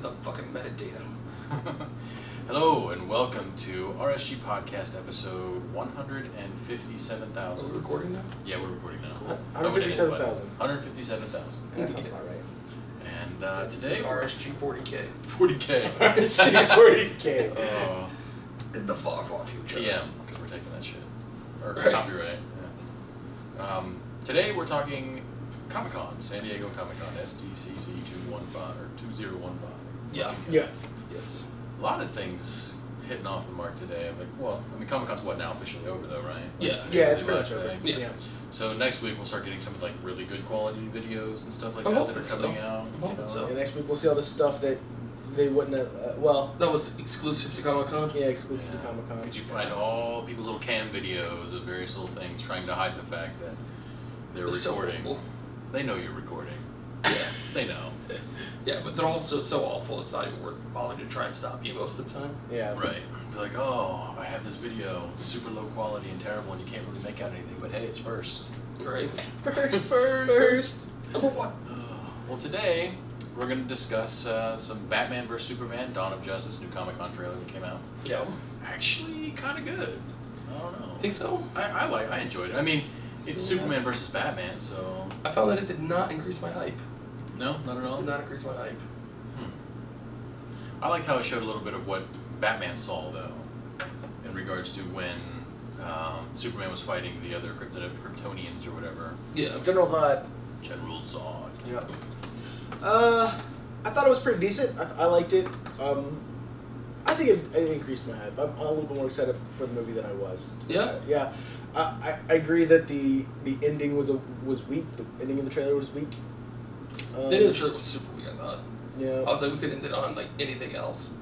with a fucking metadata. Hello and welcome to RSG Podcast episode 157,000. Are we recording now? Yeah, we're recording now. Cool. 157,000. 157,000. Yeah, that sounds about right. And Today, today, RSG 40K. 40K. RSG 40K. In the far, far future. TM, because we're taking that shit. Or Right. copyright. Yeah. Today we're talking Comic-Con, San Diego Comic-Con, SDCC 2015. Yeah. Yeah. Yes. A lot of things hitting off the mark today. I'm like, well, I mean, Comic-Con's what now officially over though, right? Yeah. Yeah, it's the pretty last much over. day. Yeah. Yeah. So next week we'll start getting some like really good quality videos and stuff like I'm that that hoping are coming so. out. I'm hoping so. Yeah, next week we'll see all the stuff that they wouldn't have. That was exclusive to Comic-Con? Yeah, exclusive Yeah. to Comic Con. Could you find all people's little cam videos of various little things trying to hide the fact that they're They're so recording? horrible. They know you're recording. Yeah. They know. Yeah, but they're also so awful it's not even worth bothering to try and stop you most of the time. Yeah. Right. They're like, oh, I have this video, super low quality and terrible, and you can't really make out anything. But hey, it's first. Right? First. Number one. Well, today we're going to discuss some Batman vs Superman: Dawn of Justice, new Comic-Con trailer that came out. Yeah. Actually, kind of good. I don't know. Think so? I enjoyed it. I mean, it's So, Superman versus Batman, so I found that it did not increase my hype. no, not at all. Did not increase my hype. I liked how it showed a little bit of what Batman saw, though, in regards to when Superman was fighting the other Kryptonians or whatever. Yeah. General Zod. General Zod. Yeah. I thought it was pretty decent. I liked it. I think it increased my hype. I'm a little bit more excited for the movie than I was. Yeah? Yeah. I agree that the ending was weak. The ending of the trailer was weak. The end of the trailer was super weak, I thought. Yeah. I was like, we could end it on like anything else.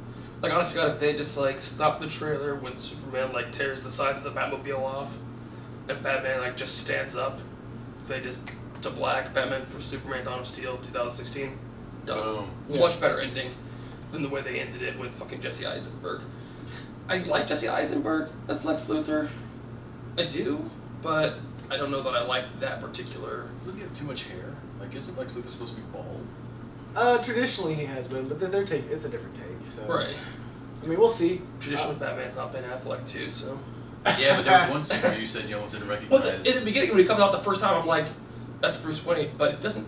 Like, honestly, God, if they just like stop the trailer when Superman like tears the sides of the Batmobile off, and Batman like just stands up, if they just to black Batman for Superman Dawn of Steel 2016, done. Boom. Yeah. Much better ending than the way they ended it with fucking Jesse Eisenberg. I like Jesse Eisenberg as Lex Luthor, I do, but I don't know that I liked that particular. Does he have too much hair? Like, isn't Lex Luthor supposed to be bald? Traditionally he has been, but their take, it's a different take. So. Right. I mean, we'll see. Traditionally, Batman's not Ben Affleck too, so. Yeah, but there was one scene where you said you almost didn't recognize. Well, in the beginning when he comes out the first time, I'm like, that's Bruce Wayne, but it doesn't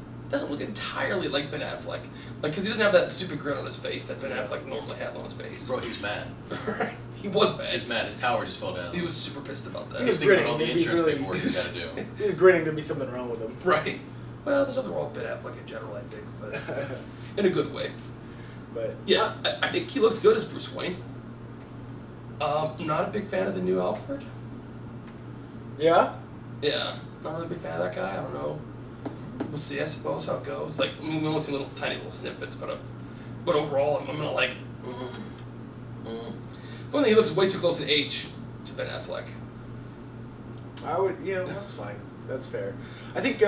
look entirely like Ben Affleck. Like, because he doesn't have that stupid grin on his face that Ben Affleck normally has on his face. Bro, he was mad. Right. He was He bad. was mad. His tower just fell down. He was super pissed about that. He was Think about grinning. all the He'd be insurance really- paperwork he's got to do. He was grinning. There'd be something wrong with him. Right. Well, there's nothing wrong with Ben Affleck in general, I think, but in a good way. But Yeah, I think he looks good as Bruce Wayne. Not a big fan of the new Alfred. yeah. Yeah, not really a big fan of that guy. I don't know. We'll see, I suppose, how it goes. Like, I mean, we only see tiny little snippets, but overall, I'm gonna like. One thing, he looks way too close in age to Ben Affleck. I would. Yeah, that's fine. That's fair. I think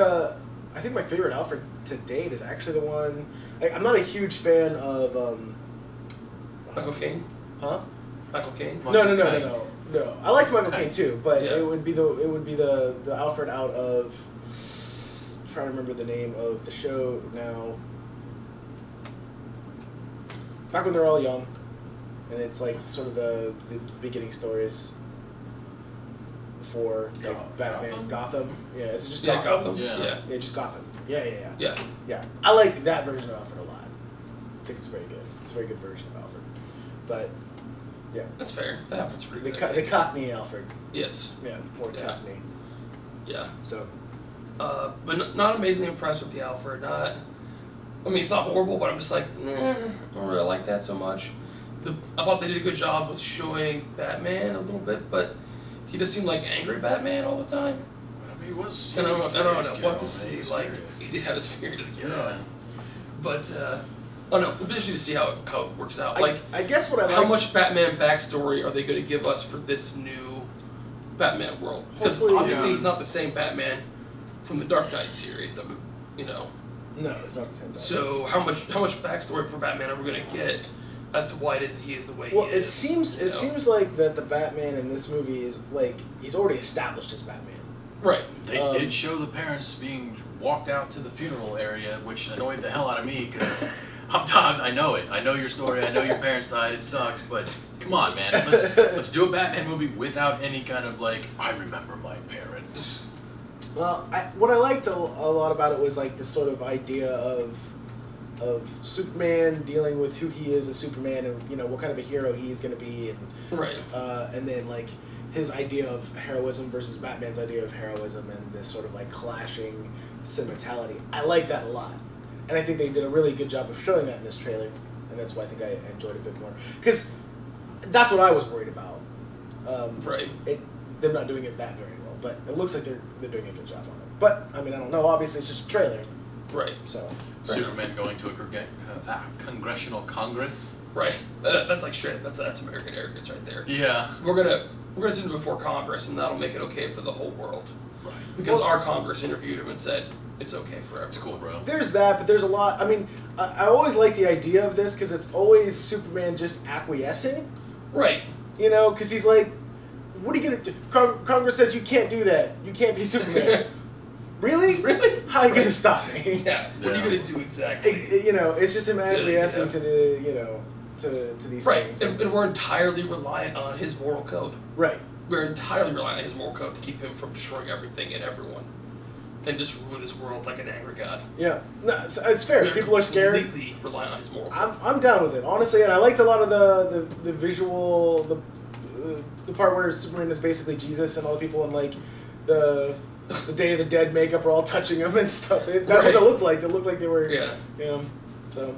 my favorite Alfred to date is actually the one. I'm not a huge fan of. Michael Caine. Huh? Michael Caine. No. I liked Michael Okay. Caine too, but Yeah. it would be the Alfred out of. I'm trying to remember the name of the show now. Back when they're all young, and it's like sort of the beginning stories. For like Batman, Gotham. Yeah, is it just Yeah, Gotham? Gotham. Yeah. Yeah, just Gotham. Yeah. Yeah. I like that version of Alfred a lot. I think it's very good. It's a very good version of Alfred. But yeah, That's fair. That Alfred's pretty the good. I think. Cockney Alfred. Yes. Yeah, more Yeah. Cockney. Yeah. So But not amazingly impressed with the Alfred. Not. I mean, it's not horrible, but I'm just like, nah, I don't really like that so much. I thought they did a good job with showing Batman a little bit, but he just seemed like angry Batman all the time. I mean, he was. And I don't know. furious, We'll have to man. see. He was Like, furious. he did have his furious gear Yeah. on. But, oh no, we'll be interested to see how it works out. Like, I guess what I like. how much Batman backstory are they going to give us for this new Batman world? Because Hopefully, obviously yeah. he's not the same Batman from the Dark Knight series that we, No, it's not the same. Batman. So how much backstory for Batman are we going to get as to why it is that he is the way Well, he is? it seems like that the Batman in this movie is like he's already established as Batman. Right. They did show the parents being walked out to the funeral area, which annoyed the hell out of me because I'm Todd. I know it. I know your story. I know your parents died. It sucks, but come on, man. Let's do a Batman movie without any kind of like, I remember my parents. Well, what I liked a lot about it was like this sort of idea of Superman dealing with who he is as Superman, and you know what kind of a hero he is going to be, and Right. And then like his idea of heroism versus Batman's idea of heroism, and this sort of like clashing sentimentality. I like that a lot, and I think they did a really good job of showing that in this trailer, and that's why I think I enjoyed it a bit more, because that's what I was worried about. Right. Them not doing it that very well, but it looks like they're doing a good job on it. But I mean, I don't know. Obviously, it's just a trailer. Right. So Superman going to a congressional congress. Right. That's like straight. That's American arrogance right there. Yeah. We're gonna send him before Congress, and that'll make it okay for the whole world. Right. Because our Congress interviewed him and said it's okay for everyone. It's cool, bro. there's that, but there's a lot. I mean, I always like the idea of this because it's always Superman just acquiescing. Right. You know, because he's like, "What are you gonna do? Congress says you can't do that. You can't be Superman." Really? Really? How are you gonna stop me? Yeah. What are you gonna do exactly? You know, it's just him acquiescing yeah. to the to these Right. things. And we're entirely reliant on his moral code. Right. We're entirely reliant on his moral code to keep him from destroying everything and everyone, and just ruin this world like an angry god. Yeah. No, it's fair. We're People are scared. completely reliant on his moral code. I'm down with it, honestly, and I liked a lot of the visual, the part where Superman is basically Jesus, and all the people in like the Day of the Dead makeup are all touching him and stuff. That's what Right. it looked like. It looked like they were, Yeah. you know, so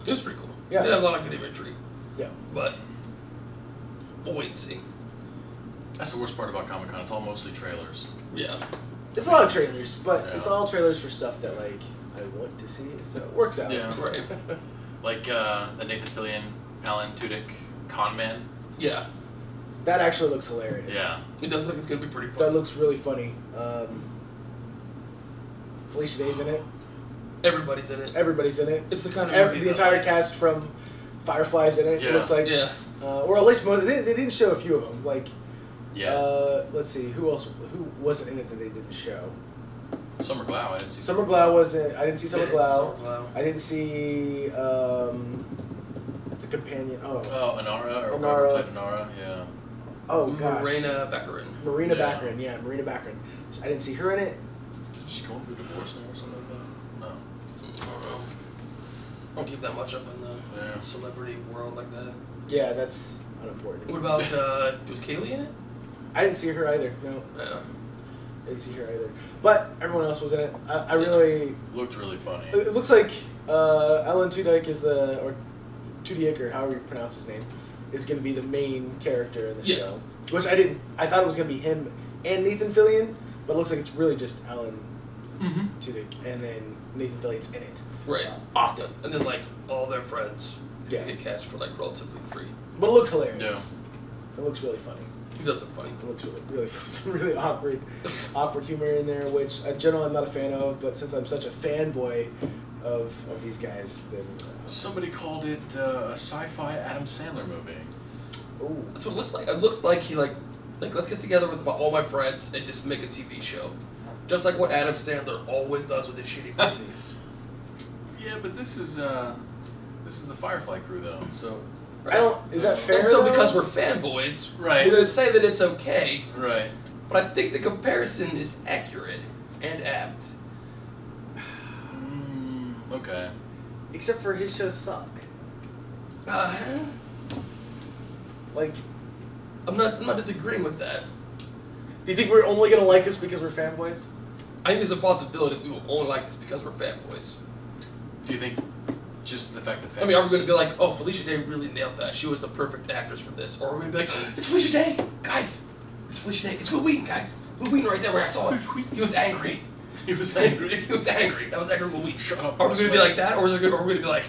It was pretty cool. Yeah. It did have a lot of good imagery, yeah. but we'll wait and see. That's the worst part about Comic-Con. It's all mostly trailers. Yeah. It's a lot of trailers, but Yeah. it's all trailers for stuff that like I want to see, so it works out. Yeah. Right. Like the Nathan Fillion, Alan Tudyk Con Man. Yeah. That actually looks hilarious. Yeah. It does look like it's gonna be pretty That fun. looks really funny. Felicia Day's in it. Everybody's in it. Everybody's in it. It's the kind of movie The that, entire like, cast from Firefly's in it. Yeah. It looks like. Yeah. Or at least most. They didn't show a few of them. Like, Yeah. let's see, who wasn't in it that they didn't show? Summer Glau. I didn't see. Summer Glau wasn't. I didn't see Summer Yeah, Glau. Summer Glau. I didn't see the companion. Oh, Inara or Inara. whoever played Inara. Yeah. Oh gosh. Marina Baccarin. Marina Yeah. Baccarin. Yeah, Marina Baccarin. I didn't see her in it. Is she going through a divorce now or something like that? No. I don't know. I don't keep that much up in the Yeah. celebrity world like that. Yeah, that's unimportant. What about, was Kaylee in it? I didn't see her either. No, Yeah. I didn't see her either. But everyone else was in it. I really. Looked really funny. It looks like Alan Tudyk is or Tudyk, or however you pronounce his name, is going to be the main character in the Yeah. show. Which I didn't. I thought it was going to be him and Nathan Fillion, but it looks like it's really just Alan Mm-hmm. Tudyk, and then Nathan Fillion's in it. Right. Often. And then, like, all their friends Yeah. get cast for, like, relatively free. But it looks hilarious. It looks really funny. He does look funny. It looks really fun. Some really awkward humor in there, which generally I'm not a fan of, but since I'm such a fanboy of these guys, then... Somebody called it a sci-fi Adam Sandler movie. Ooh. That's what it looks like. It looks like he, like let's get together with all my friends and just make a TV show. Just like what Adam Sandler always does with his shitty movies. Yeah, but this is the Firefly crew though. So I don't... Is that fair, And so though? because we're fanboys, Right. we're going to say that it's okay, right. but I think the comparison is accurate and apt. Okay. Except for his shows suck. Like, I'm not disagreeing with that. do you think we're only gonna like this because we're fanboys? I think there's a possibility that we will only like this because we're fanboys. Do you think just the fact that I mean, are we going to be like, oh, Felicia Day really nailed that. She was the perfect actress for this. Or are we going to be like, it's Felicia Day! Guys! It's Felicia Day. It's Will Wheaton, guys! Will Wheaton right there where I saw it. He was angry. he was angry? He was angry. That was angry Will Wheaton. Shut up, Are we going to be Bruce like that? Or are we going to be like,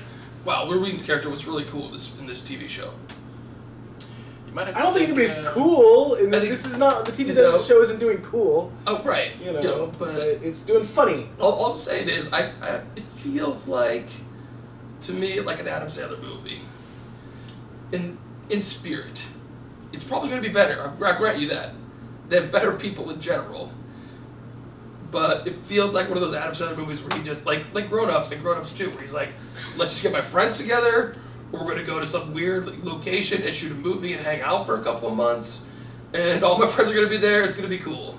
wow, Will Wheaton's character was really cool in this TV show? You might have I don't to think anybody's take, cool. And I think- this is not... The TV you know- show isn't doing cool. Oh, right. You know, but it's doing funny. all I'm saying is, it feels like, to me, like an Adam Sandler movie. In spirit. It's probably going to be better. I grant you that. They have better people in general. but it feels like one of those Adam Sandler movies where he just, like Grown Ups and Grown Ups 2, where he's like, let's just get my friends together, we're going to go to some weird location and shoot a movie and hang out for a couple of months, and all my friends are going to be there, it's going to be cool.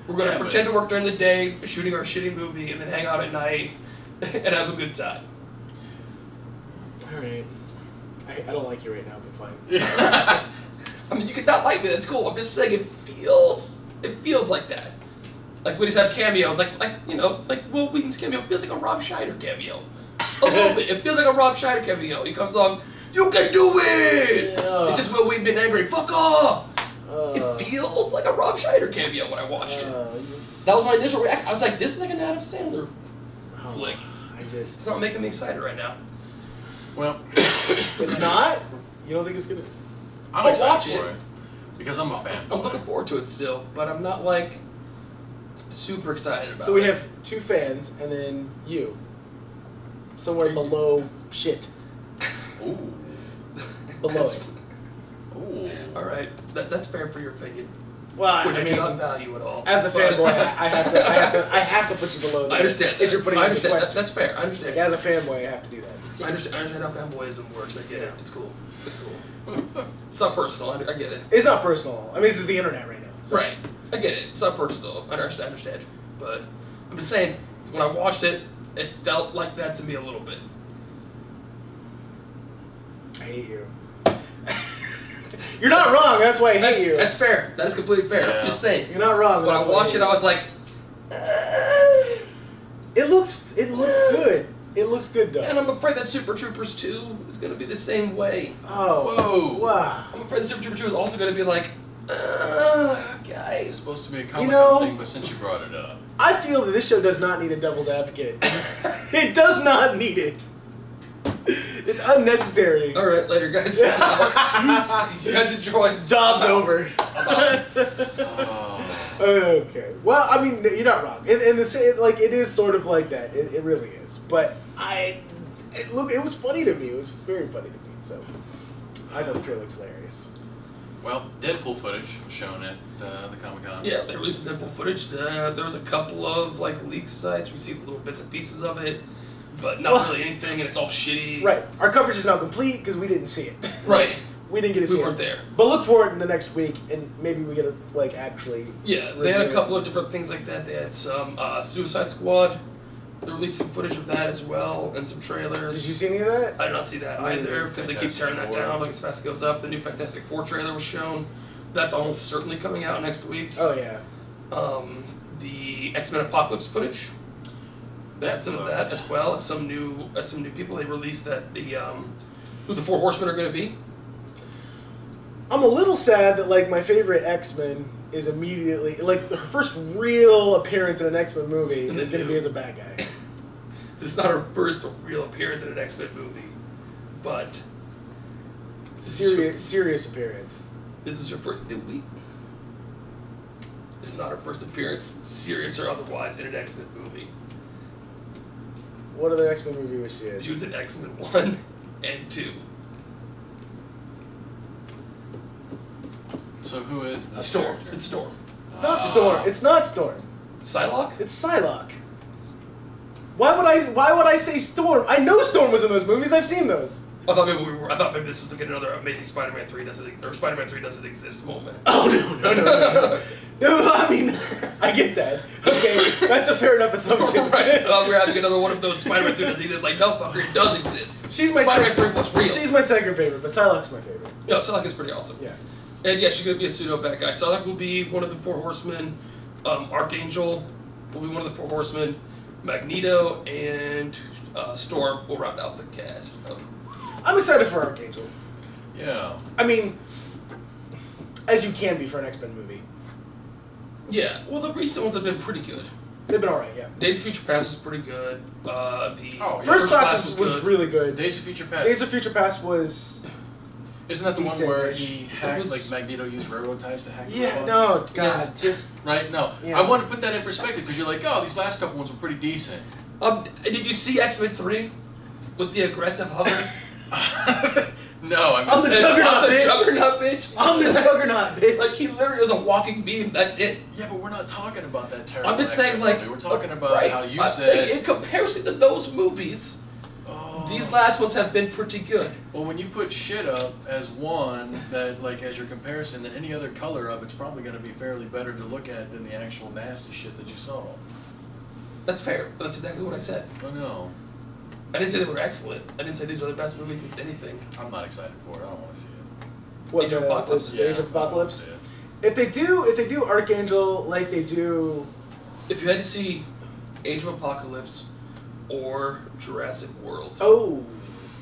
We're going to pretend to work during the day, shooting our shitty movie, and then hang out at night and have a good time. Alright. I don't like you right now, but fine. I mean, you could not like me, that's cool. I'm just saying it feels like that. Like, we just have cameos, like Will Wheaton's cameo feels like a Rob Schneider cameo. A little bit. It feels like a Rob Schneider cameo. He comes along, you can do it! Yeah. It's just Will Wheaton being angry, fuck off! It feels like a Rob Schneider cameo when I watched it. That was my initial reaction. I was like, this is like an Adam Sandler flick. It's not making me excited right now. Well, it's not? You don't think it's gonna? I'm excited for it because I'm a fan. I'm looking forward to it still, but I'm not like super excited about it. So we have 2 fans and then you. Somewhere below shit. Ooh. Below it. Ooh. Alright, that's fair for your opinion. Well, which I do not value at all. As a fanboy, I have to put you below that. I understand that. If you're putting I it understand in question. that's fair. I understand. Like, as a fanboy, I have to do that. I understand how fanboyism works. I get it. It's cool. It's cool. It's not personal. I get it. It's not personal. I mean, this is the internet right now. So. Right. I get it. It's not personal. I understand. But I'm just saying, when I watched it, it felt like that to me a little bit. I hate you. You're not wrong. That's why I hate you. That's fair. That is completely fair. Yeah. Just saying. You're not wrong. When I watched it, I was like, it looks good. It looks good though. And I'm afraid that Super Troopers 2 is going to be the same way. Oh. Whoa. Wow. I'm afraid that Super Troopers 2 is also going to be like, guys. It's supposed to be a comic thing, but since you brought it up. I feel that this show does not need a devil's advocate. It does not need it. It's unnecessary. All right, later, guys. You guys enjoy. Job's over. Okay. Well, I mean, you're not wrong. And the same, like, it is sort of like that. It really is. But it was funny to me. It was very funny to me. So I thought the trailer looks hilarious. Well, Deadpool footage was shown at the Comic-Con. Yeah, they released the Deadpool footage. There was a couple of like leak sites. We see little bits and pieces of it, but not really anything, and it's all shitty. Right. Our coverage is now complete because we didn't see it. Right. We didn't get to see it. We weren't there. But look for it in the next week, and maybe we get to like actually. Yeah, they had a couple of different things like that. They had some Suicide Squad. They're releasing footage of that as well, and some trailers. Did you see any of that? I did not see that either, because they keep tearing that down like as fast as it goes up. The new Fantastic Four trailer was shown. That's almost certainly coming out next week. Oh, yeah. The X-Men Apocalypse footage. That's that as well as some new people. They released that who the Four Horsemen are going to be. I'm a little sad that like my favorite X-Men is immediately like her first real appearance in an X-Men movie is going to be as a bad guy. This is not her first real appearance in an X-Men movie, but serious appearance. This is her first. This is not her first appearance, serious or otherwise, in an X-Men movie. What other X-Men movie was she in? She was in X-Men 1 and 2. So who is the Storm? character? It's Storm. It's not Storm. It's not Storm. Psylocke? It's Psylocke. Why would I say Storm? I know Storm was in those movies. I've seen those. I thought maybe this was like another Amazing Spider-Man 3 Spider-Man 3 doesn't exist moment. Oh no. No, I mean, I get that. Okay, that's a fair enough assumption. Right. We're having another one of those Spider-Man 3 doesn't exist. Like, no, fucker, it does exist. Spider-Man 3 was real. She's my second favorite, but Psylocke's my favorite. Yeah, Psylocke is pretty awesome. Yeah. And yeah, she's going to be a pseudo bad guy. Psylocke will be one of the Four Horsemen. Archangel will be one of the Four Horsemen. Magneto and Storm will round out the cast. I'm excited for Archangel. Yeah. I mean, as you can be for an X-Men movie. Yeah, well, the recent ones have been pretty good. They've been alright, yeah. Days of Future Past was pretty good. First Class was really good. Days of Future Past. Days of Future Past was... Isn't that the one where he hacked, like Magneto used railroad ties to hack the Yeah, robots? no, God, just... Right? No. Yeah. I want to put that in perspective because you're like, oh, these last couple ones were pretty decent. Did you see X-Men 3 with the aggressive hugger? No, I'm I'm the Juggernaut, bitch. Juggernaut, bitch. I'm the Juggernaut, bitch. Like, he literally is a walking beam. That's it. Yeah, but we're not talking about that terrible. I'm just saying, X-Men like, movie. We're talking about right. how you I'm said. saying in comparison to those movies, these last ones have been pretty good. Well, when you put shit up as one that, like, as your comparison, then any other color of it's probably going to be fairly better to look at than the actual nasty shit that you saw. That's fair, but that's exactly what I said. Oh no. I didn't say they were excellent. I didn't say these were the best movies since anything. I'm not excited for it. I don't want to see it. What, Age of Apocalypse? Age of Apocalypse? If they do Archangel like they do... If you had to see Age of Apocalypse or Jurassic World, Oh.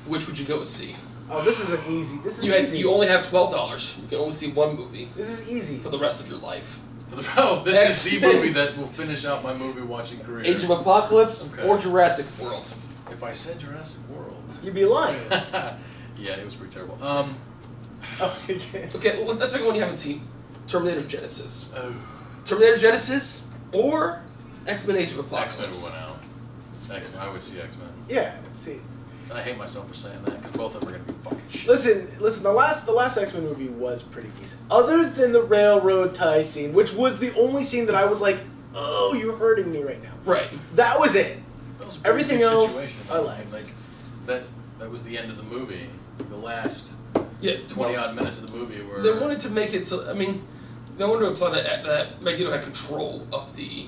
which would you go and see? Oh, this is easy. You only have $12. You can only see one movie This is easy. for the rest of your life. Oh, this is the movie that will finish out my movie watching career. Age of Apocalypse Okay. or Jurassic World. If I said Jurassic World. You'd be lying. Yeah, it was pretty terrible. Oh, okay. Okay, well, that's like one you haven't seen. Terminator Genesis. Oh. Terminator Genesis or X-Men Age of X-Men Apocalypse. went out. X-Men. I would see X-Men. Yeah, see. And I hate myself for saying that because both of them are going to be fucking shit. Listen. The last X-Men movie was pretty decent, other than the railroad tie scene, which was the only scene that I was like, "Oh, you're hurting me right now." Right. That was it. That was a pretty Everything big else, situation. I liked. Like that was the end of the movie. The last Yeah. 20-odd minutes of the movie were. They wanted to make it so. I mean, they wanted to imply that Magneto had control of the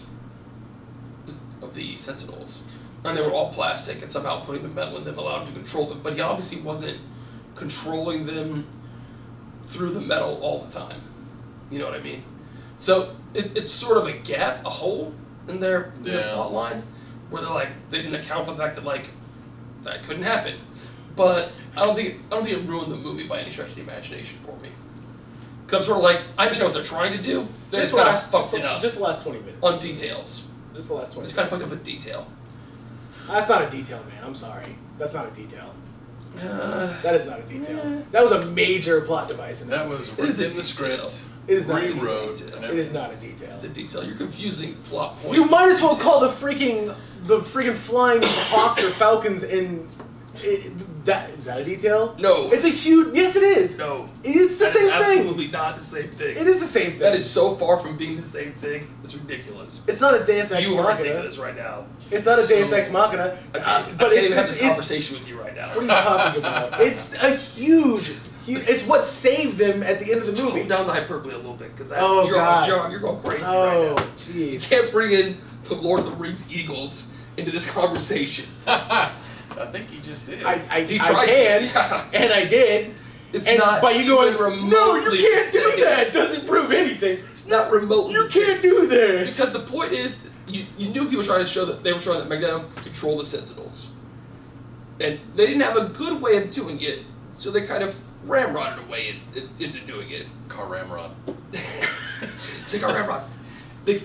Sentinels, and they were all plastic, and somehow putting the metal in them allowed him to control them. But he obviously wasn't controlling them through the metal all the time. You know what I mean? So it's sort of a gap, a hole in their plot line, where they didn't account for the fact that that couldn't happen. But I don't think it ruined the movie by any stretch of the imagination for me. Because I'm sort of like, I understand what they're trying to do. They just kind of fucked it up Just the last 20 minutes. on details. Just the last 20 It's minutes. kind of fucked up a detail. That's not a detail, man. I'm sorry. That's not a detail. Uh, That is not a detail. That was a major plot device in That movie. was It is a written in the detail. script. It is not a Rewrote. detail. and It is not a detail. it's a detail. You're confusing plot points. You might as well with call the freaking flying hawks or falcons in. Is that a detail? No. It's a huge. Yes, it is. No. It's the That is same thing. absolutely not the same thing. It is the same thing. That is so far from being the same thing. It's ridiculous. It's not a Deus Ex You are Machina. ridiculous right now. It's not a So- Deus Ex Machina. I can't but even have this conversation with you right now. What are you talking about? It's a huge. It's what saved them at the end of the Tone movie. down the hyperbole a little bit, because Oh, God. you're going crazy right Oh, now. You jeez. can't bring in the Lord of the Rings Eagles into this conversation. I think he just did. He I tried can, to, yeah. and I did. It's And not by you going, even no, you remotely can't the do same. that. Doesn't prove anything. It's not remotely You the same. can't do that. Because the point is, you knew people were trying to show that they were showing that Magneto could control the Sentinels. And they didn't have a good way of doing it, so they kind of ramrodded a way into doing it. Car ramrod. It's like a ramrod. They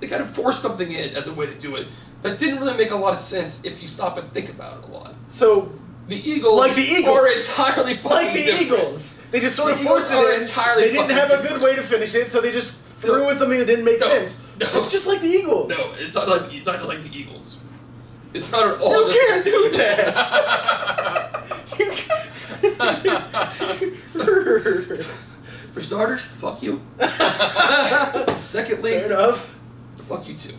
kind of forced something in as a way to do it that didn't really make a lot of sense if you stop and think about it a lot. So, The Eagles, Like the Eagles. are entirely fucking like the different. Eagles, they just sort of The Eagles forced are it in. entirely They didn't fucking have a different. good way to finish it, so they just threw in something that didn't make No. sense. No. It's just like the Eagles. No, it's not like the Eagles. It's not at all. You just can't like the do Eagles. that. For starters, fuck you. Secondly, Fair enough. fuck you too.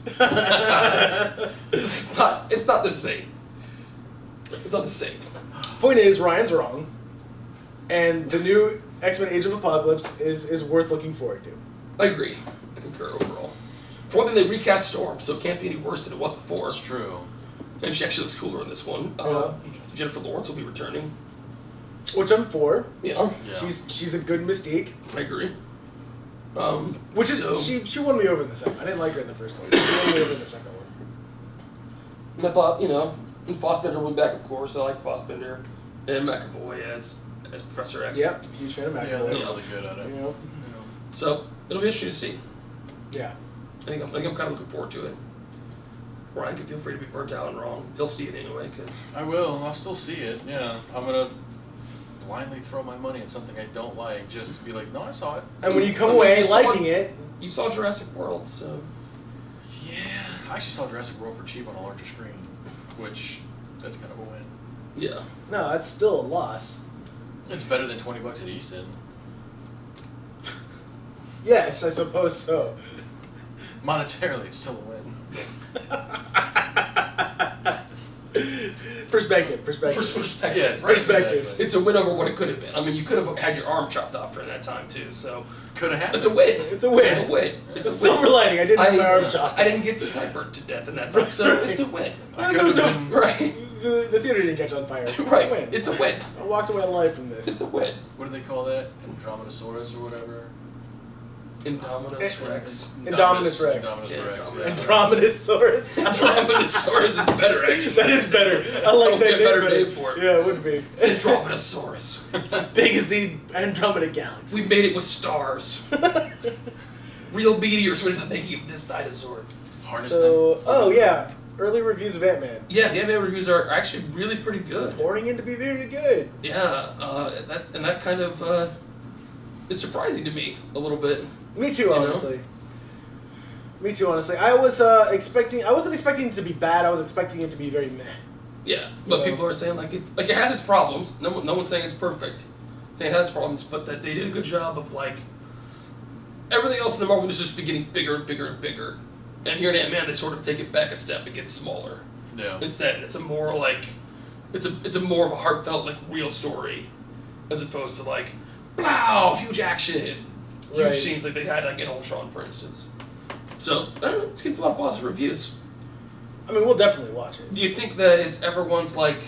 It's not the same. It's not the same. Point is, Ryan's wrong, and the new X-Men: Age of Apocalypse is worth looking forward to. I agree. I concur overall. For one thing, they recast Storm, so it can't be any worse than it was before. That's true. And she actually looks cooler in this one. Yeah. Jennifer Lawrence will be returning. Which I'm for. Yeah, Yeah. She's a good Mystique. I agree. Which is so- she won me over in the second. I didn't like her in the first one. She won me over in the second one. And I thought, and Fassbender will be back, of course. I like Fassbender and McAvoy as Professor X. Yep, huge fan of Yeah, McAvoy. they're Yeah. really good at it. You know? So it'll be interesting to see. Yeah. I think I'm kind of looking forward to it. Ryan can feel free to be burnt out and wrong. He'll see it anyway, because I will. I'll still see it. Yeah. I'm gonna blindly throw my money at something I don't like just to be like, no, I saw it. And when you come I mean, away you saw liking it, you saw Jurassic World, so Yeah. I actually saw Jurassic World for cheap on a larger screen, which that's kind of a win. yeah. no, that's still a loss. It's better than $20 at Easton. Yes, I suppose so. Monetarily, it's still a win. Perspective. Perspective. Yes. Right? Perspective. Exactly. It's a win over what it could have been. I mean, you could have had your arm chopped off during that time too. So Could have happened. it's a win. It's a win. It's a win. It's a Silver win. lining. I didn't have my arm chopped. I didn't get snipered to death in that time, so it's a win. There was no. Right. The theater didn't catch on fire. It's Right. a win. It's a win. I walked away alive from this. It's a win. What do they call that? Andromedasaurus or whatever? Indominus Rex. Indominus Rex. Indominus Yeah, Rex. Indominus yeah. Andromedasaurus. Andromedasaurus is better, actually. That is better. I like That would that be a name better better. name for it. Yeah, it would be. It's Andromedasaurus. It's as big as the Andromeda Galaxy. We made it with stars. Real meteors went into making this dinosaur. Harness So, oh yeah, early reviews of Ant-Man. Yeah, the Ant-Man reviews are actually really pretty good. Pouring in to be very good. Yeah, that kind of is surprising to me a little bit. Me too, know? honestly. Me too, honestly. I was expecting. I wasn't expecting it to be bad. I was expecting it to be very meh. Yeah, but You know? people are saying like it has its problems. No one's saying it's perfect. It has problems, but that they did a good job of like everything else in the Marvel is just getting bigger and bigger and bigger. And here in Ant-Man, they sort of take it back a step. It gets smaller. Yeah. Instead, it's a more like it's a more of a heartfelt like real story, as opposed to like wow huge action, huge Right. scenes like they had like in Ultron, for instance. So I don't know, it's getting a lot of positive reviews. I mean, we'll definitely watch it. Do you think that it's everyone's like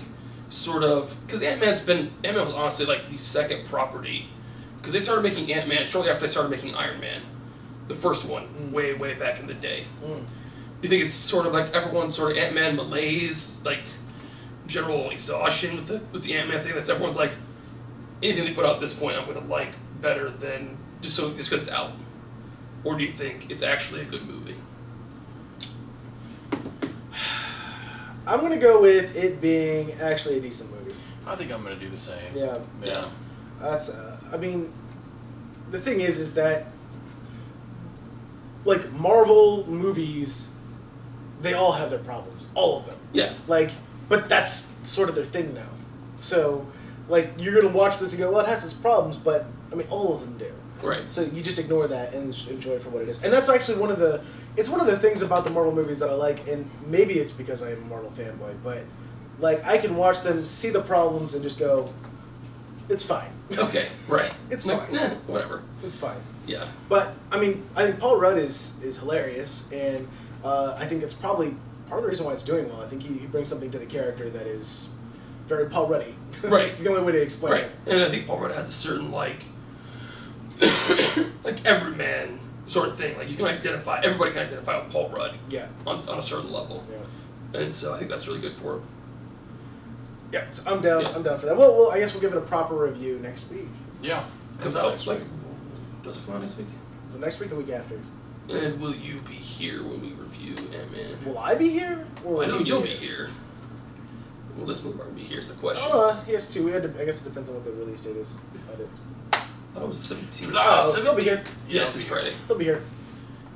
sort of because Ant-Man was honestly like the second property because they started making Ant-Man shortly after they started making Iron Man, the first one way back in the day. Mm. Do you think it's sort of like everyone's sort of Ant-Man malaise, like general exhaustion with the Ant-Man thing? That's everyone's like anything they put out at this point I'm gonna like better than just because it's out. Or do you think it's actually a good movie? I'm gonna go with it being actually a decent movie. I think I'm going to do the same. Yeah. Yeah. That's. I mean, the thing is that like Marvel movies, they all have their problems, all of them. Yeah. Like, but that's sort of their thing now. So, like, you're gonna watch this and go, well, it has its problems, but I mean, all of them do. Right. So you just ignore that and enjoy it for what it is. And that's actually one of the things about the Marvel movies that I like, and maybe it's because I am a Marvel fanboy, but like I can watch them, see the problems, and just go, it's fine. Okay, right. It's Like, fine. whatever. It's fine. Yeah. But I mean, I think Paul Rudd is hilarious, and I think it's probably part of the reason why it's doing well. I think he brings something to the character that is very Paul Ruddy. Right. It's the only way to explain Right. it. And I think Paul Rudd has a certain like like everyman sort of thing. Like everybody can identify with Paul Rudd Yeah. on a certain level. Yeah. And so I think that's really good for him. Yeah. So I'm down. Yeah. I'm down for that. Well, I guess we'll give it a proper review next week. Yeah. Comes out out next like week. does it come out next week? Is it next week or the week after? And will you be here when we review Ant-Man? Will I be here? Or Well, I know will he you'll be here. Will this movie be here is the question. Yes, too. I guess it depends on what the release date is. I thought it was 17. Oh, he'll be here. Yeah, this is Friday. He'll be here.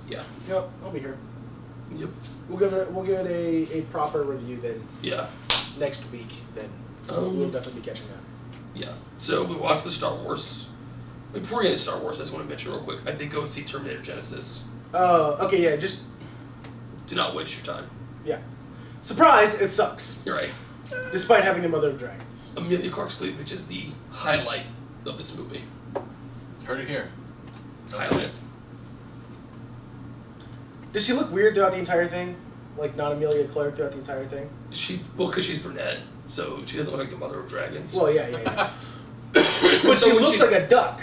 Yeah. Yep, I'll be here. Yep. We'll give it a proper review then Yeah. next week. Then so we'll definitely be catching up. Yeah. So we watched the Star Wars. Before we get into Star Wars, I just want to mention real quick. I did go and see Terminator Genesis. Okay, yeah, just Do not waste your time. yeah. Surprise! It sucks, You're right. despite having the Mother of Dragons. Amelia Clark's cleavage is the highlight of this movie. Heard it here. Highlight. Does she look weird throughout the entire thing? Like not Amelia Clark throughout the entire thing? Because she's brunette, so she doesn't look like the Mother of Dragons. Well, yeah. But So she when looks like a duck.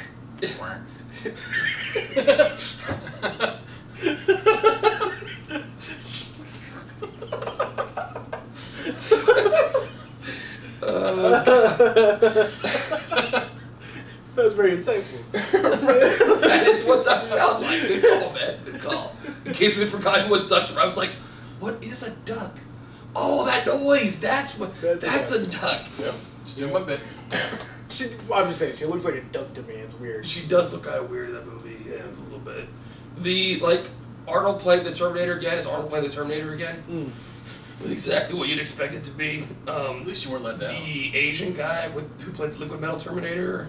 That was very insightful. That's just what ducks sound like. Good call, man. Good call. In case we've forgotten what ducks are, I was like, what is a duck? Oh, that noise. That's a duck. Yep. Just doing my bit. I'm just saying, she looks like a duck to me. It's weird. She does look kind of weird in that movie, yeah, a little bit. The, Arnold playing the Terminator again. Is Arnold playing the Terminator again? was exactly what you'd expect it to be. At least you weren't let down. The Asian guy who played Liquid Metal Terminator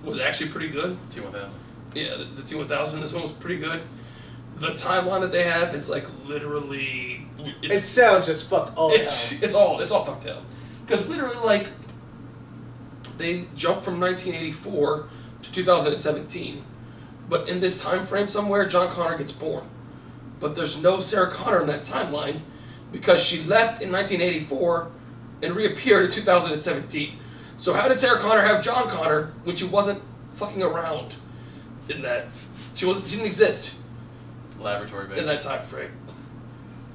was actually pretty good. T-1000. Yeah, the T-1000 in this one was pretty good. The timeline that they have is like literally. It sounds just fucked all It's all fucked up. Because literally, like, they jump from 1984 to 2017, but in this time frame somewhere, John Connor gets born. But there's no Sarah Connor in that timeline because she left in 1984 and reappeared in 2017. So how did Sarah Connor have John Connor when she wasn't fucking around in that? She didn't exist Laboratory baby. in that time frame.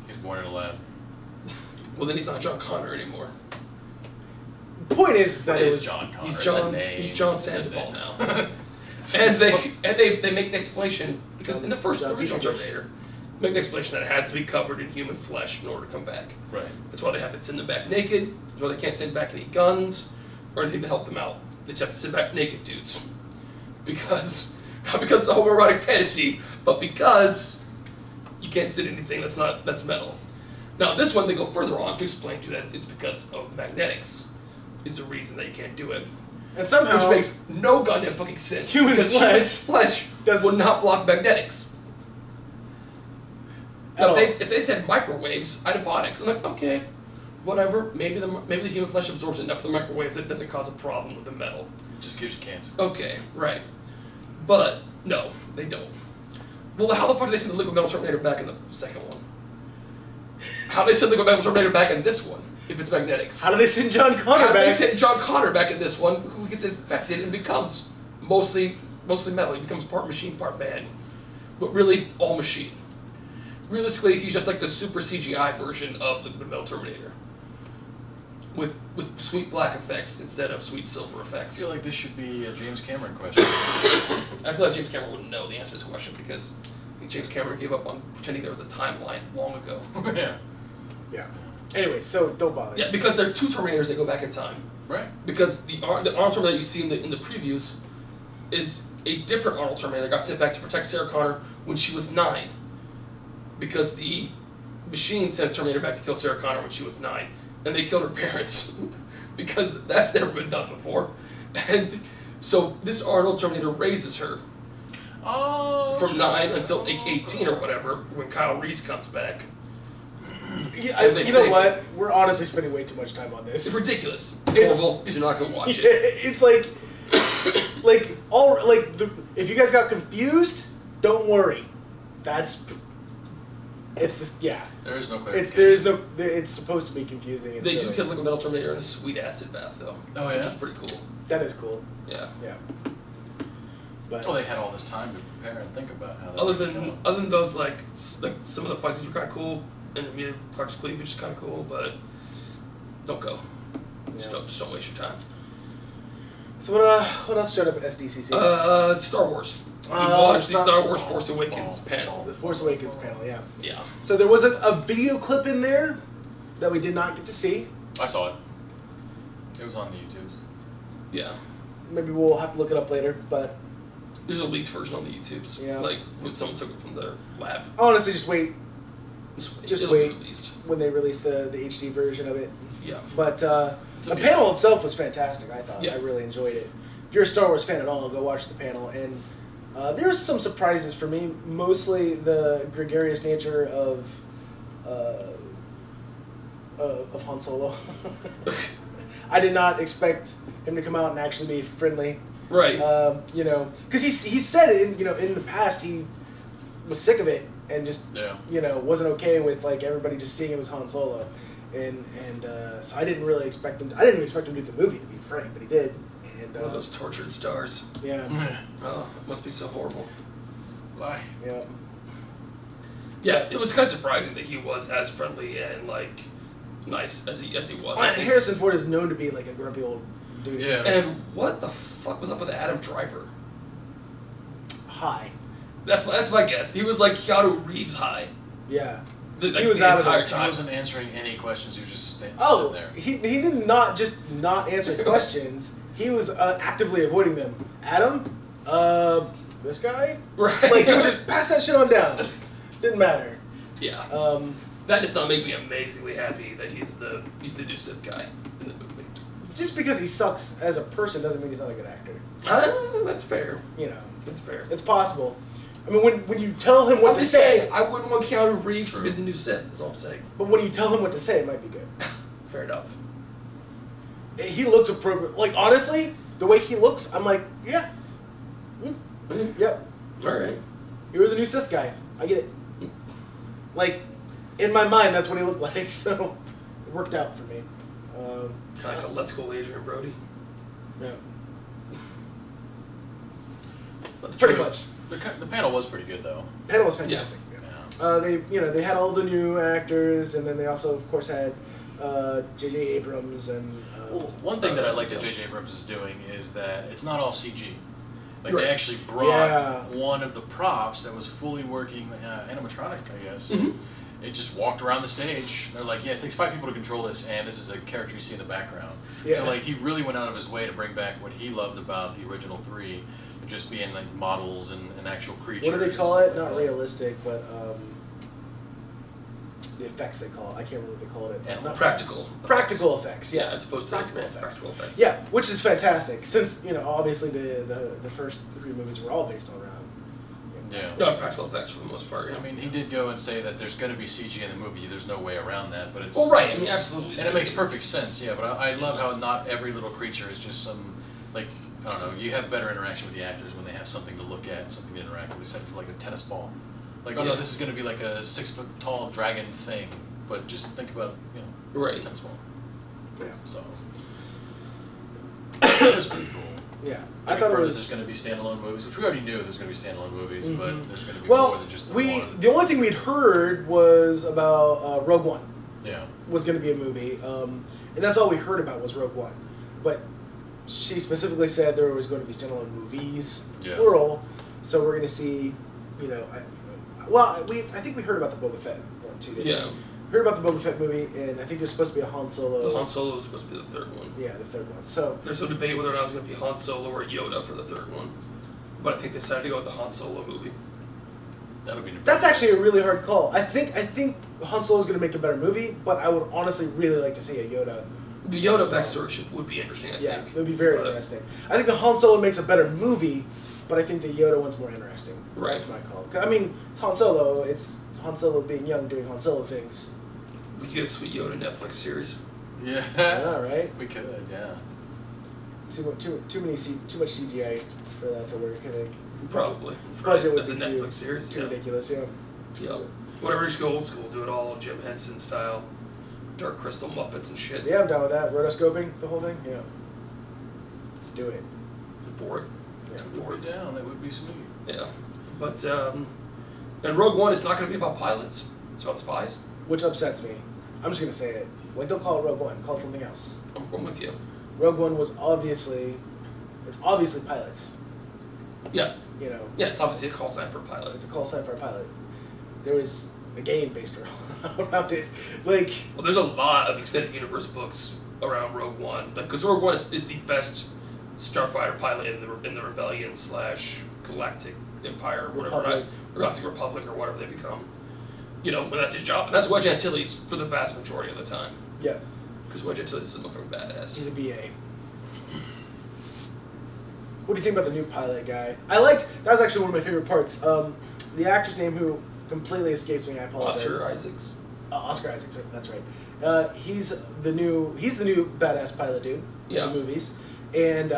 He's born in a lab. Well, then he's not John Connor anymore. The point is that It it is was John Connor. He's It's John. a name. He's John It's a Sandoval name. now. And they make the explanation because in the first John original Peters. Terminator, make the explanation that it has to be covered in human flesh in order to come back. Right. That's why they have to send them back naked. That's why they can't send back any guns or anything to help them out. They just have to send back naked dudes because not because it's a homoerotic fantasy, but because you can't send anything that's metal. Now this one they go further on to explain to you that it's because of magnetics is the reason that you can't do it. and somehow Which makes no goddamn fucking sense. Human because flesh human flesh doesn't- would not block magnetics. At all. If they said microwaves, I'd have bought it. 'Cause I'm like, okay, whatever. Maybe the human flesh absorbs enough of the microwaves that it doesn't cause a problem with the metal. It just gives you cancer. Okay, right. But no, they don't. Well, how the fuck did they send the Liquid Metal Terminator back in the second one? How did they send the Liquid Metal Terminator back in this one if it's magnetics? How do they send John Connor How did they back? send John Connor back in this one, who gets infected and becomes mostly metal? He becomes part machine, part man, but really all machine. Realistically, he's just like the super CGI version of the Metal Terminator, with sweet black effects instead of sweet silver I effects. feel like this should be a James Cameron question. I feel like James Cameron wouldn't know the answer to this question because I think James Cameron gave up on pretending there was a timeline long ago. Yeah. Yeah. Anyway, so don't bother. Yeah, because there are two Terminators that go back in time. Right. Because the Arnold Terminator you see in the previews is a different Arnold Terminator that got sent back to protect Sarah Connor when she was 9. Because the machine sent Terminator back to kill Sarah Connor when she was 9. And they killed her parents. Because that's never been done before. And so this Arnold Terminator raises her Oh. from 9 until 18 or whatever when Kyle Reese comes back. Yeah, And they you know save what? We're honestly spending way too much time on this. It's ridiculous. It's horrible. Do not go watch it. It's like if you guys got confused, don't worry. It's this. Yeah. There is no clarification. It's supposed to be confusing. And They do silly. kill Liquid Metal Terminator in a sweet acid bath, though. Oh, yeah? Which is pretty cool. That is cool. Yeah. Yeah. But Well, they had all this time to prepare and think about how they Other were gonna kill him. than those, like some of the fight scenes were kind of cool, and Emilia Clarke's cleavage is kind of cool, but don't go. Just don't waste your time. so what else showed up at SDCC? It's Star Wars. We watched the Star- Star Wars Force Awakens panel. The Force Awakens panel. Yeah. Yeah. So there was a video clip in there that we did not get to see. I saw it. It was on the YouTubes. Yeah. Maybe we'll have to look it up later. But There's a leaked version on the YouTubes. Yeah. Like when someone took it from their lab. honestly, just wait Just It'll be wait. released. when they release the HD version of it. Yeah. But the a panel itself was fantastic. I thought. Yeah. I really enjoyed it. If you're a Star Wars fan at all, go watch the panel. And there's some surprises for me. Mostly the gregarious nature of Han Solo. I did not expect him to come out and actually be friendly. Right. Because he said it in the past he was sick of it and just wasn't okay with like everybody just seeing him as Han Solo, and so I didn't really expect him. I didn't even expect him to do the movie, to be frank, but he did. And One of those tortured stars. yeah, Oh, it must be so horrible. Why? yeah. Yeah, it was kind of surprising that he was as friendly and like nice as he was. I think. Harrison Ford is known to be like a grumpy old dude. Yeah. And what the fuck was up with Adam Driver? High. That's my guess. He was like Keanu Reeves high. Yeah. Like, He was the out of entire it. He time. wasn't answering any questions. He was just sitting Oh, there. he did not just not answer questions. He was actively avoiding them. Adam, this guy. Right. Like he would just pass that shit on down. Didn't matter. Yeah. That does not make me amazingly happy that he's the new Sith guy in the movie. Just because he sucks as a person doesn't mean he's not a good actor. That's fair. You know, That's fair. it's possible. I mean, when you tell him what I'm to just say, saying, I wouldn't want Keanu Reeves to be the new Sith. That's all I'm saying. but when you tell him what to say, it might be good. Fair enough. He looks appropriate. Like, honestly, the way he looks, I'm like, yeah. Yeah. All right. You're the new Sith guy. I get it. Like, in my mind, that's what he looked like, so it worked out for me. Kind of like a Let's Go Adrian Brody. Yeah. But Pretty much. The panel was pretty good, though. Panel was fantastic. Yeah. They had all the new actors, and then they also, of course, had J.J. Abrams and. Well, one thing that I like that J.J. Abrams is doing is that it's not all CG. Like Right. they actually brought one of the props that was fully working animatronic, I guess. Mm-hmm. It just walked around the stage. They're like, yeah, it takes 5 people to control this, and this is a character you see in the background. Yeah. So like he really went out of his way to bring back what he loved about the original 3, just being like models and actual creatures. What do they and call stuff it? like Not that. realistic, but the effects they call it. I can't remember what they called it. Animal Not practical. Practical effects. Yeah, as opposed to Practical practical effects. Yeah, which is fantastic. Since obviously the first 3 movies were all based around. Yeah. No, practical effects for the most part. Yeah. I mean, he did go and say that there's going to be CG in the movie. There's no way around that, but it's Well, right. I mean, absolutely. and it makes perfect sense. Yeah, but I love how not every little creature is just some like I don't know. You have better interaction with the actors when they have something to look at, something to interact with. Except for like a tennis ball. Like, oh no, this is going to be like a 6-foot-tall dragon thing. But just think about Right. a tennis ball. Yeah. So it was pretty cool. Yeah. I I thought it there's was. going to be standalone movies, which we already knew there's going to be standalone movies, but there's going to be Well, more than just the one. the only thing we'd heard was about Rogue One Yeah. was going to be a movie, and that's all we heard about was Rogue One. But she specifically said there was going to be standalone movies, plural. So we're going to see, I think we heard about the Boba Fett one too. Didn't Yeah. we? Heard about the Boba Fett movie, and I think there's supposed to be a Han Solo. The Han Solo was supposed to be the third one. Yeah, the third one. So There's some debate whether or not it was going to be Han Solo or Yoda for the third one. But I think they decided to go with the Han Solo movie. That'll be that's actually a really hard call. I think Han Solo is going to make a better movie, but I would honestly really like to see a Yoda. The Yoda backstory would be interesting, I think. It would be very interesting. I think the Han Solo makes a better movie, but I think the Yoda one's more interesting. Right. That's my call. 'Cause, I mean, it's Han Solo. It's Han Solo being young, doing Han Solo things. We could get a sweet Yoda Netflix series. Yeah. Yeah, right. We could, yeah. Too much CGI for that to work. I think. Probably. Budget would As a be Netflix series. too ridiculous. Yeah. Yeah. Whatever, just go old school. Do it all Jim Henson style. Dark Crystal Muppets and shit. Yeah, I'm down with that. Rotoscoping the whole thing. Yeah. Let's do it. For it. Yeah. For it. Down, that would be sweet. Yeah. But, and Rogue One is not going to be about pilots. It's about spies. Which upsets me. I'm just gonna say it. Like, don't call it Rogue One. Call it something else. I'm with you. Rogue One was obviously pilots. Yeah. Yeah, it's obviously a call sign for a pilot. It's a call sign for a pilot. There was a game based around it. Like, Well, there's a lot of extended universe books around Rogue One. Because Rogue One is the best starfighter pilot in the Rebellion / Galactic Empire, or whatever, Republic. right? Galactic Republic, or whatever they become. And that's his job. And that's Wedge Antilles for the vast majority of the time. yeah, Because Wedge Antilles is a motherfucking badass. he's a BA. What do you think about the new pilot guy? That was actually one of my favorite parts. The actor's name, who completely escapes me, I apologize. Oscar Isaacs. Oscar Isaacs, that's right. He's the new badass pilot dude in Yeah. the movies, and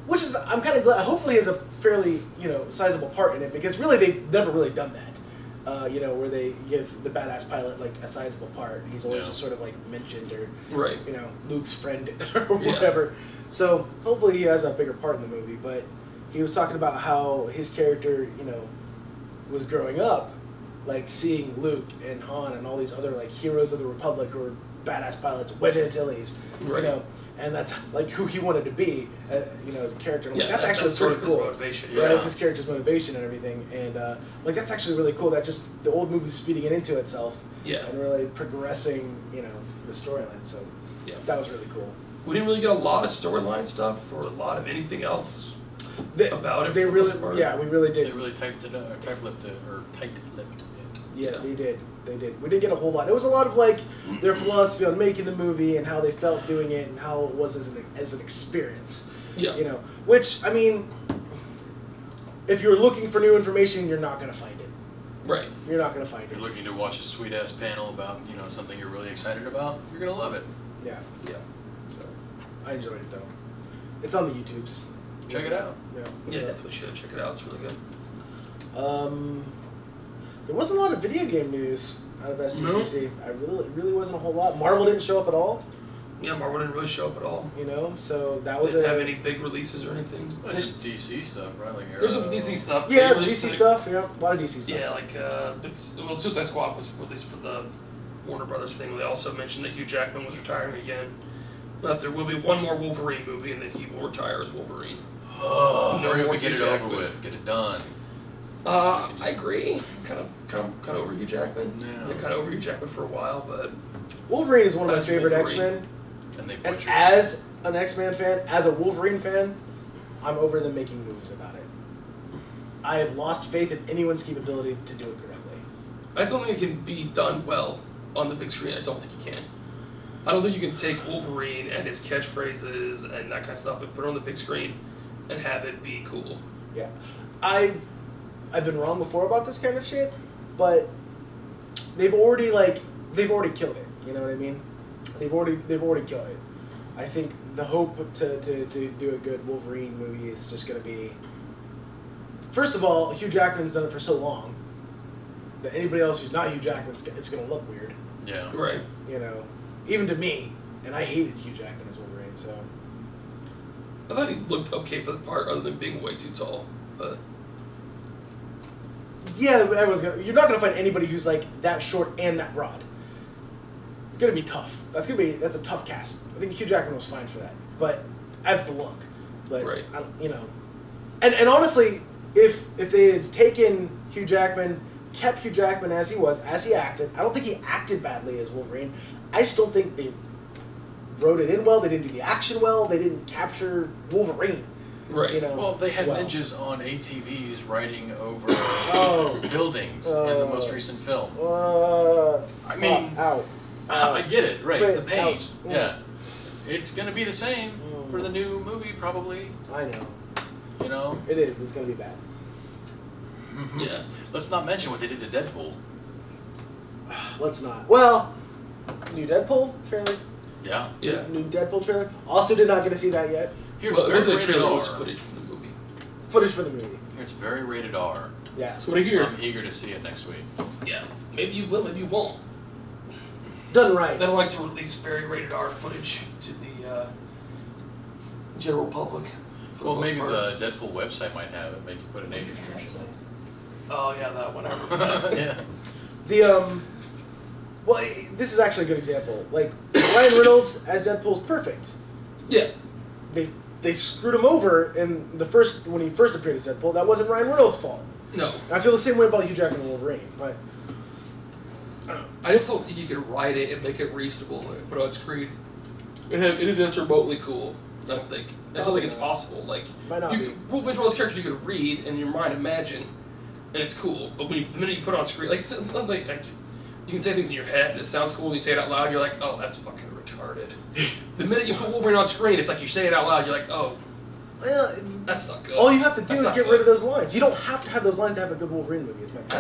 which is, I'm kind of glad. Hopefully, he has a fairly sizable part in it, because really they've never really done that. Where they give the badass pilot like a sizable part. He's always just sort of like mentioned, or Right. Luke's friend or whatever. So hopefully he has a bigger part in the movie. But he was talking about how his character, was growing up, like seeing Luke and Han and all these other like heroes of the Republic who are badass pilots, Wedge Antilles, Right. and that's like who he wanted to be, as a character. And, Yeah, that's actually sort of pretty his cool. motivation. Yeah, that was his character's motivation and everything, and that's actually really cool. That just the old movie's feeding it into itself, Yeah. and really progressing, the storyline. So Yeah. that was really cool. We didn't really get a lot of storyline stuff or a lot of anything else about it. They for the really, most part. yeah, we really They did. really tight-lipped it. Yeah, they did. They did. We didn't get a whole lot. It was a lot of like their philosophy on making the movie and how they felt doing it and how it was as an experience. Yeah. You know, which, I mean, if you're looking for new information, you're not going to find it. Right. You're not going to find If you're it. looking to watch a sweet-ass panel about, something you're really excited about, you're going to love it. Yeah. Yeah. So, I enjoyed it, though. It's on the YouTubes. Check it out. Yeah, definitely should check it out. It's really good. There wasn't a lot of video game news out of SDCC. It really wasn't a whole lot. Marvel didn't show up at all. Yeah, Marvel didn't really show up at all. So that was Didn't have any big releases or anything. Well, it's just DC stuff, right? Like There's some DC stuff. Yeah, They released, DC stuff. Yeah, a lot of DC stuff. Yeah, like Suicide Squad was released for the Warner Brothers thing. They also mentioned that Hugh Jackman was retiring again, but there will be one more Wolverine movie, and then he will retire as Wolverine. Oh, No hurry up more and get it Hugh over Jackman. with. Get it done. I agree. Kind of over Hugh Jackman. Yeah. Kind of over Hugh Jackman for a while, but Wolverine is one of my That's favorite Wolverine. X-Men. And they And butchered as an X-Men fan, as a Wolverine fan, I'm over them making movies about it. I have lost faith in anyone's capability to do it correctly. I just don't think it can be done well on the big screen. I just don't think you can. I don't think you can take Wolverine and his catchphrases and that kind of stuff and put it on the big screen and have it be cool. Yeah, I've been wrong before about this kind of shit, but they've already killed it. You know what I mean? They've already killed it. I think the hope to do a good Wolverine movie is just going to be, first of all, Hugh Jackman's done it for so long that anybody else who's not Hugh Jackman, it's going to look weird. Yeah. Right. Even to me, and I hated Hugh Jackman as Wolverine, so. I thought he looked okay for the part other than being way too tall, but Yeah, but you're not gonna find anybody who's like that short and that broad. It's gonna be tough. That's a tough cast. I think Hugh Jackman was fine for that, but as the look, but Right. and honestly, if they had taken Hugh Jackman, kept Hugh Jackman as he was, as he acted, I don't think he acted badly as Wolverine. I just don't think they wrote it in well. They didn't do the action well. They didn't capture Wolverine. right. Well, they had well. ninjas on ATVs riding over buildings in the most recent film. I mean, out. I get it, right? Wait, The pain. ouch. Yeah. It's gonna be the same for the new movie, probably. I know. You know. It is. It's gonna be bad. Yeah. Let's not mention what they did to Deadpool. Let's not. Well, new Deadpool trailer. Yeah. Yeah. New Deadpool trailer. Also, did not get to see that yet. Here's Well, there's very a rated trailer R. was footage from the movie. Footage for the movie. Here's very rated R. Yeah. That's what I hear. I'm eager to see it next week. Yeah. Maybe you will, maybe you won't. Done right. They don't like to release very rated R footage to the general public. for the Well, most maybe part. the Deadpool website might have it. Make you put an age restriction. Oh yeah, that one. I remember that. Yeah. The well, this is actually a good example. Like Ryan Reynolds as Deadpool's perfect. Yeah. They screwed him over in when he first appeared as Deadpool. That wasn't Ryan Reynolds' fault. No. And I feel the same way about Hugh Jackman and Wolverine, but I don't know. I just don't think you could write it and make it reasonable and put it on screen. And it's remotely cool. I don't think. I just don't think it's possible. Like, Might not be. Wolverine's one of those characters you could read and in your mind imagine, and it's cool. But the minute you put it on screen, like you can say things in your head and it sounds cool, and you say it out loud, you're like, oh, that's fucking retarded. The minute you put Wolverine on screen, it's like you say it out loud, you're like, oh, Well, that's not good. all you have to do That's is not get good. rid of those lines. You don't have to have those lines to have a good Wolverine movie. Is my point.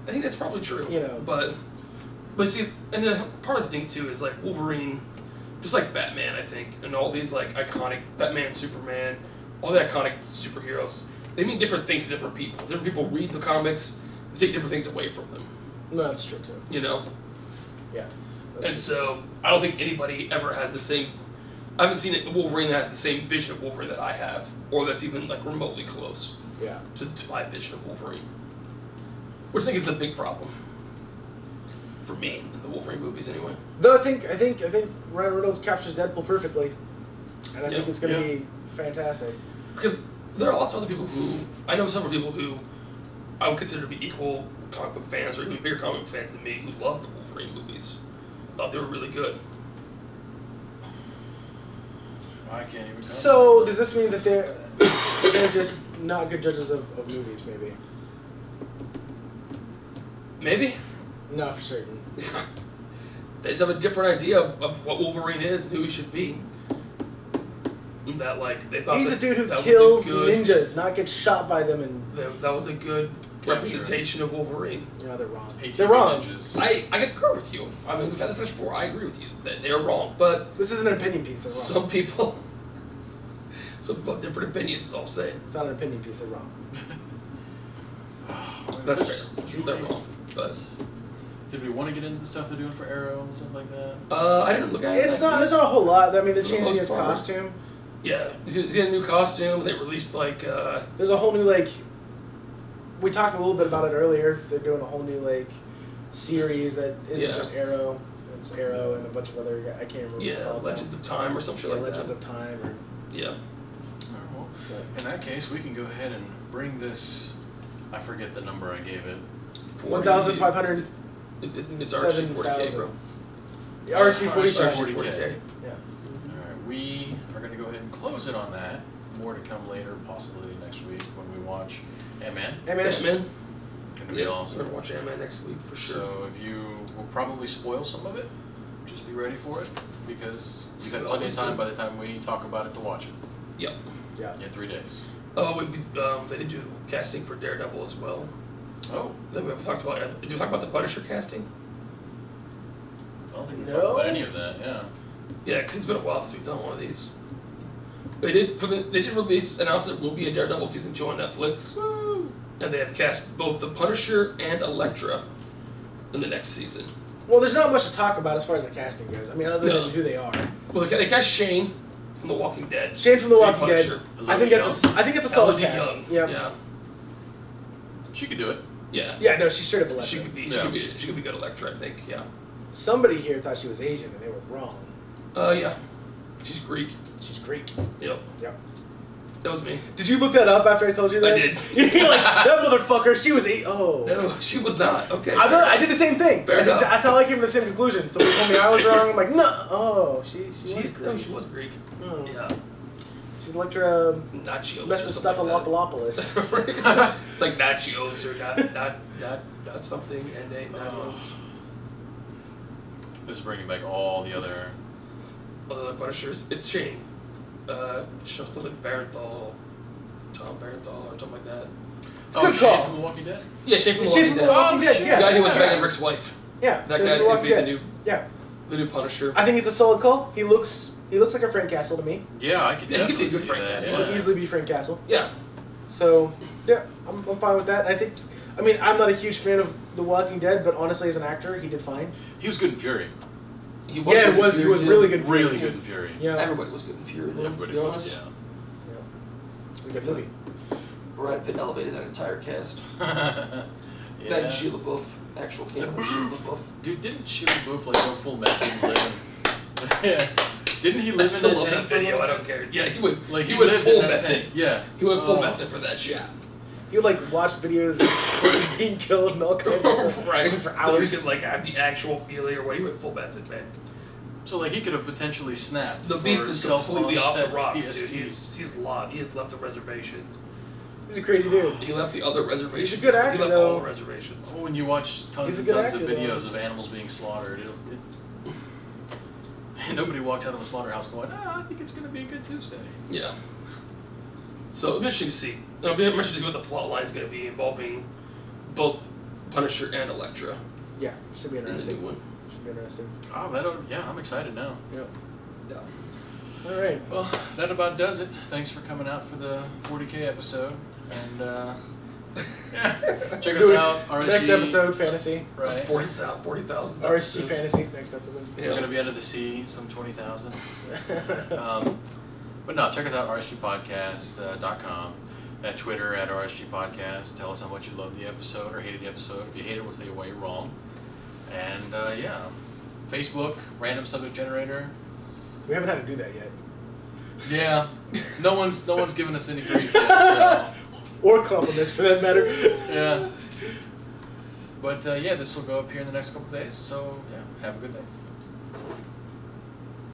I think that's probably true. But see, and part of the thing too is like Wolverine, just like Batman, I think, and all these like iconic Batman, Superman, all the iconic superheroes, they mean different things to different people. Different people read the comics, they take different things away from them. No, that's true too. You know. Yeah. And so I don't think anybody ever has the same. I haven't seen a Wolverine that has the same vision of Wolverine that I have, or that's even like remotely close Yeah. to my vision of Wolverine. Which I think is the big problem for me in the Wolverine movies, anyway. Though I think Ryan Reynolds captures Deadpool perfectly, and I think it's going to be fantastic. Because there are lots of other people who I know several people who I would consider to be equal comic book fans or even bigger comic book fans than me who love the Wolverine movies. Thought they were really good. I can't even. So does this mean that they're just not good judges of movies? Maybe. Maybe. No, for certain. They just have a different idea of what Wolverine is and who he should be. That like they thought he's a dude who that kills was a good, ninjas, not gets shot by them, and that was a good representation of Wolverine. No, they're wrong. ATV wrong. ninjas. I concur with you. I mean, we've had this before. I agree with you that they're wrong, but This isn't an opinion piece. They're wrong. some people have different opinions. Is all I'm saying. It's not an opinion piece. They're wrong. That's fair. They're wrong, but did we want to get into the stuff they're doing for Arrow and stuff like that? I didn't look at it. It's not. There's not a whole lot. I mean, they're For the changing most his part. costume. Yeah, he had a new costume. They released like. There's a whole new like. We talked a little bit about it earlier. They're doing a whole new like series that isn't Yeah. just Arrow. It's Arrow and a bunch of other. I can't remember what it's Yeah, called. Legends of Time or some shit like Legends that. of Time or. Yeah. Alright, well, in that case, we can go ahead and bring this. I forget the number I gave it. 1,500. It's RSG 40K, bro. RSG 40K. 40K. Yeah. Alright, we are going to go ahead and close it on that. More to come later, possibly next week when we watch Ant-Man. Ant-Man. Ant-Man. Going to be We're awesome. gonna watch Ant-Man next week for sure. So if you will probably spoil some of it, just be ready for it because you've had plenty of time by the time we talk about it to watch it. Yep. Yeah. You had 3 days. Oh, they did do casting for Daredevil as well. Oh, That we have talked about. Did we talk about the Punisher casting? I don't think we No. talked about any of that. Yeah. Yeah, because it's been a while since we've done one of these. They did announce there will be a Daredevil season 2 on Netflix. Woo! And they have cast both the Punisher and Elektra in the next season. Well, there's not much to talk about as far as the casting goes. I mean, other No. than who they are. Well, they cast Shane from The Walking Dead. Shane from The to Walking Dead. Punisher. I think it's a solid Elodie cast. Young. Yeah. Yeah. She could do it. Yeah. Yeah. No, she's straight up Elektra. She could be. Yeah. She could be good Elektra, I think. Yeah. Somebody here thought she was Asian, and they were wrong. Yeah. She's Greek. She's Greek. Yep. Yep. That was me. Did you look that up after I told you that? I did. You're like, that motherfucker, she was Oh. No, she was not. Okay. I did the same thing. Fair enough. That's how I came to the same conclusion. So when you told me I was wrong, I'm like, no. Oh, she was Greek. No, she was Greek. Hmm. Yeah. She's Electra Nachos. Mephistophilopoulos. It's like nachos or not something and they nachos. This is bringing back all the other. Other Punishers. It's Shane. Something like Barenthal, Tom Barenthal or something like that. It's a good Shane call. from The Walking Dead? Yeah, Shane from The Shane Walking from Dead. The Walking Dead, shit. yeah. The guy who was Yeah. Megan Rick's wife. Yeah. That Shane guy's from The gonna be Walking Dead. the new Punisher. I think it's a solid call. He looks like a Frank Castle to me. Yeah, I could Yeah, he could be definitely a good see Frank that. Castle. He Yeah. could easily be Frank Castle. Yeah. So, yeah, I'm fine with that. I mean, I'm not a huge fan of The Walking Dead, but honestly, as an actor, he did fine. He was good in Fury. He Yeah, good he was in Fury, too. really good. Really good in Fury. Yeah. Everybody was good in Fury, though, to Everybody be was, honest. It's a good movie. Brad Pitt elevated that entire cast. Yeah. That and Sheila LaBeouf, actual cannibal Sheila LaBeouf. Dude, didn't Sheila LaBeouf like go full meth and live in? Yeah. Didn't he I live still in that love tank that for a video. I little don't care. Yeah, he would. Like he he went lived full in that method. tank. Yeah. He went full Oh. method for that shit. He would like watch videos of horses being killed and all kinds of stuff. Right. For So he hours. could like have the actual feeling or what he went full method, man. So like he could have potentially snapped. The for beef is completely off the self-onset rocks, PST. dude. He has left the reservation. He's a crazy dude. He left the other reservations. He's a good actor, He left though. all the reservations. When you watch tons He's a and good tons actor, of though. videos of animals being slaughtered, nobody walks out of a slaughterhouse going, I think it's going to be a good Tuesday. Yeah. So it'll be interesting to see. It'll be interesting to see what the plot line is going to be involving both Punisher and Elektra. Yeah, should be In the interesting. new one. Should be interesting. Oh, yeah, I'm excited now. Yep. Yeah. All right. Well, that about does it. Thanks for coming out for the 40K episode. And, yeah, check us out. RSG, Next episode, fantasy. Right. 40,000. RSG fantasy. Next episode. We're Yeah. going to be under the sea, some 20,000. But no, check us out, RSGPodcast.com. At Twitter, at RSG Podcast. Tell us how much you loved the episode or hated the episode. If you hate it, we'll tell you why you're wrong. And, yeah, Facebook, Random Subject Generator. We haven't had to do that yet. Yeah, no one's given us any grief yet. So. Or compliments, for that matter. Yeah. But, yeah, this will go up here in the next couple days. So, yeah, have a good day.